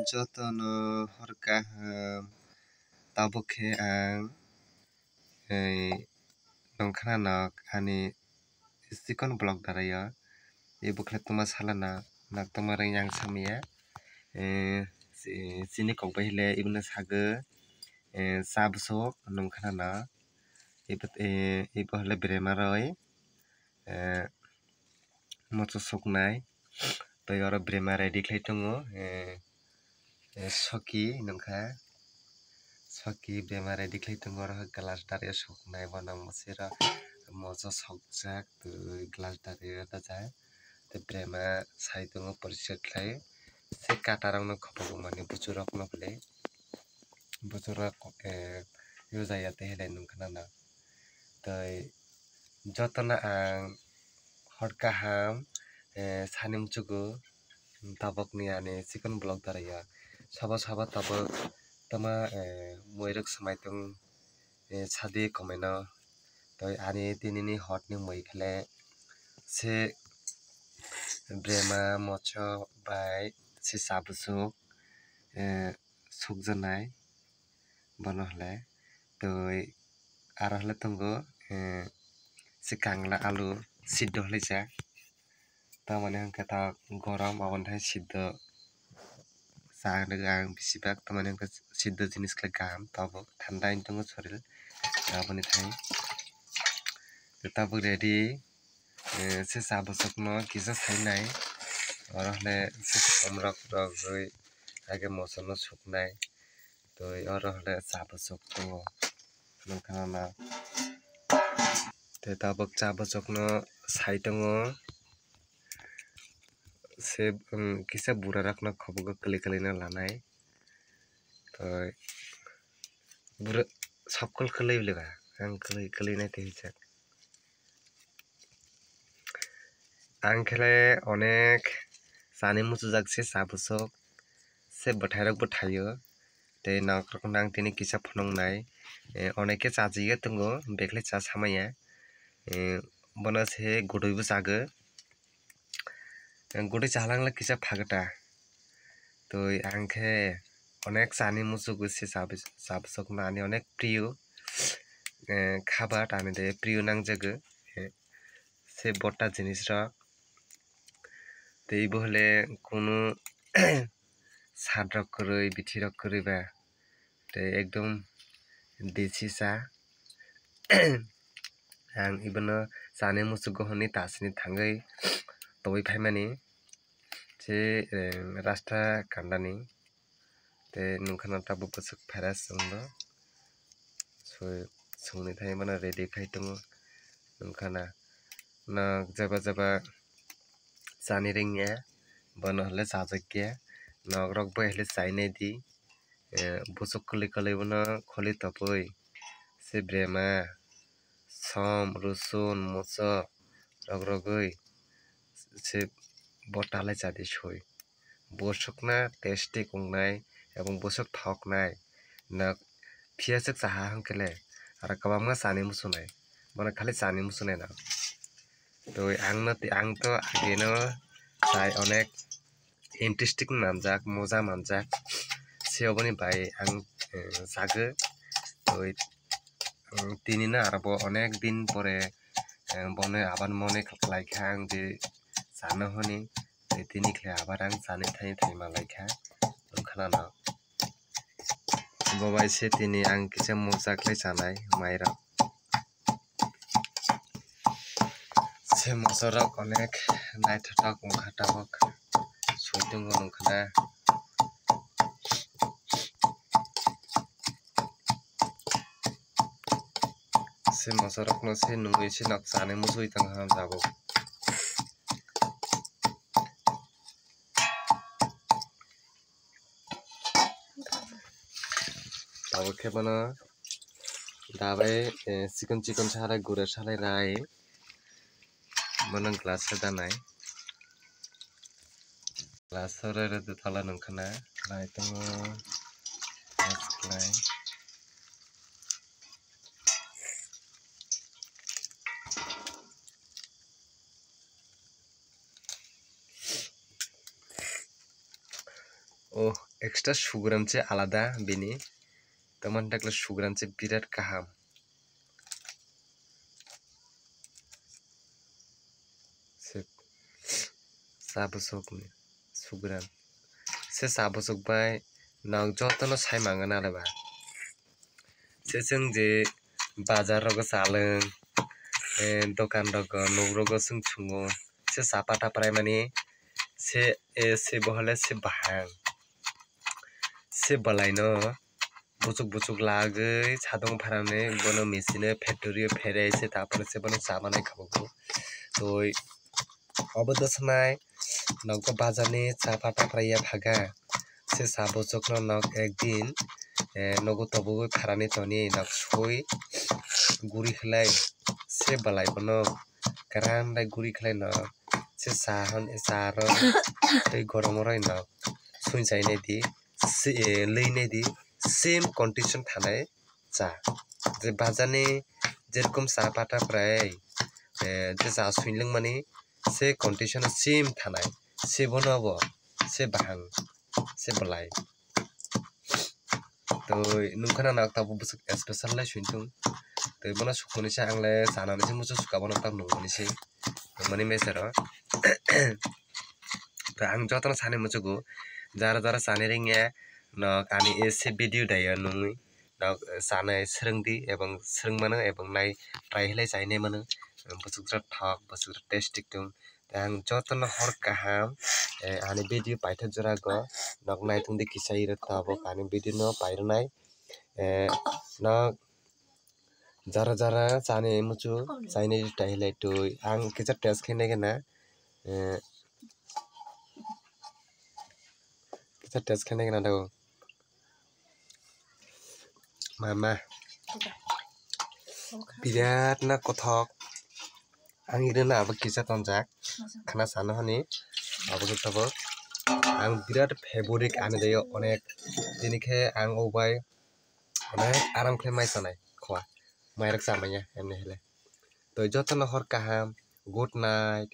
jotono horkaham tabukhe ang nongkhana nok ani sikon blog daraya e bukhle tuma salana nak tuma yang samia sini kok bahile ibna saga sabsok nongkhana na ibahle bremaroi mocho soknai tei oro bremare diklai tongo soki nongkha soki bremare diklai tongo oro glass daria soknai bonang mosira mocho sokjak tui glass daria dajak tei brema sai tongo porishar khlai se kata rok no khopok mani buchurok no phalui buchurok yujaya tei helai nongkhana na tei jotona ang horkaham sani muchugo tabok ni ani sikon blog daraya sabo tabok toma moirok samai tong sadi komaino tei ani tinini hot ni moi khle se brema mocho bai se sabusuk sukjanai bono hle tei aro hle tongo se kangla alu siddo hlaijak tamani hwnkhe ta gorom aboni thai siddo chanai ang besibak tamani hwnkhe siddo jinis khlai kaham tabuk thanda wng tongo sorir aboni thai tabuk ready se sabusuk no kisa sainai oro hle se somrok rogui age moso no suknai tei oro hle sabusuk tongo nongkhana na tei tabuk sabusuk no sai tongo se kisa bura rok no khobogo kwlui no lanai tei bura sokol kwlui ba ang kwlui nai tongijak ang khe onek chani muchujak se sabusuk se bwthai rok bo thaio tei nagrok nang tini kisa phunuknai oneke chajiye tongo bekhai cha samaya bono se gudui bo chago gudui chalanglai kisa phagata tei angkhe onek chani muchugo se sabusuk no ani onek priyo khabar ani de priyo nangjago se bota jinis rok tei bo hle kono saat rok kwrui bithi rok kwrui ba tei ekdom desi cha ang ibono chani muchugo honni tachini thangui toboi phaimani se rasta kandani tei nongkhana tabuk bwswk faras wngbo sungni thai bono ready khai tongo nongkhana nog jaba chani ringya bono hle chajakya nog rok bai hle chainai di buchuk kwlui bono kholi topoi se brema som rosun mocho rog rogui se botalai chadi sui boskna tasty wngnai ebong bosok thoknai nog phiaswk chaha wngkhle aro kwbangma chani muchunai bono khali chani muchunai no tei ang to age no chai onek interesting manjak moja manjak se oboni bai ang chago tei tini no aro bo onek din pore bono abar mone khlaikha ang je chano hini tei tini khle abar ang chani thai malaikha nongkhana no bo bai se tini ang kisa moja khlai chanai mairok se moso rok onek naithotok wngkha tabuk sui tongo nongkhana se moso rok no se nungui se nog chanui muchui tongha tabuk tabuk khe bono dabai chikon salai gura salai rai bono glass o danai glass o rai duthala nongkhana nai tongo khlai oh extra sugram ce alada bini teman takla sugram ce birat kaham sabosok ni sugram se sabosok bai nog jotono sai mangana leba se seng je bazar rogo saleng dokan rogo nog rogo sung chungo se sapata prai mani se bohole se bahang se balaino bucuk lagoi sadong pharane bono machine factory ferai se tapore se bono samanai khabogo toi obodo sanai nokto bazar ni sapata praia phaga se sabosok no nok ekdin nogo tobogo pharani toni nok soi guri khlai se balai bono karan dai guri khlai no se sahon saro tei gorom roi no suinchai nei di lei nei di same condition thanai cha je bazar ni jerokom sapata prai je cha suinlung mani se condition same thanai se bono bo se bahang se balai toi nungkhana nak tabu busuk special lai suintung toi bono sukuni se angle sanani se musu suka bono tak nungmani se nungmani mesero to ang jotono sani musugo jara sani ringya nok ani se video daya nungui nok sanai srengdi ebong srengmano ebong nai try hilai chainai mano busukra thok busukra tasty tung ang jotono hor kaham ani video paithak jorago nok naitungdi kisai ro tabo ani video no pairnai nok jara chani muchu chainai tai hilai tui ang kisa test khainai gana kisa test khainai gana dago mama birat na kothok ang irena abo kisa tonjak khana sano hani abo tabo ang birat favorite ani dayo onek dinikhe ang obai onek aram khlai mai sanai khwa mairak samanya emne hele to jotono hor kaham good night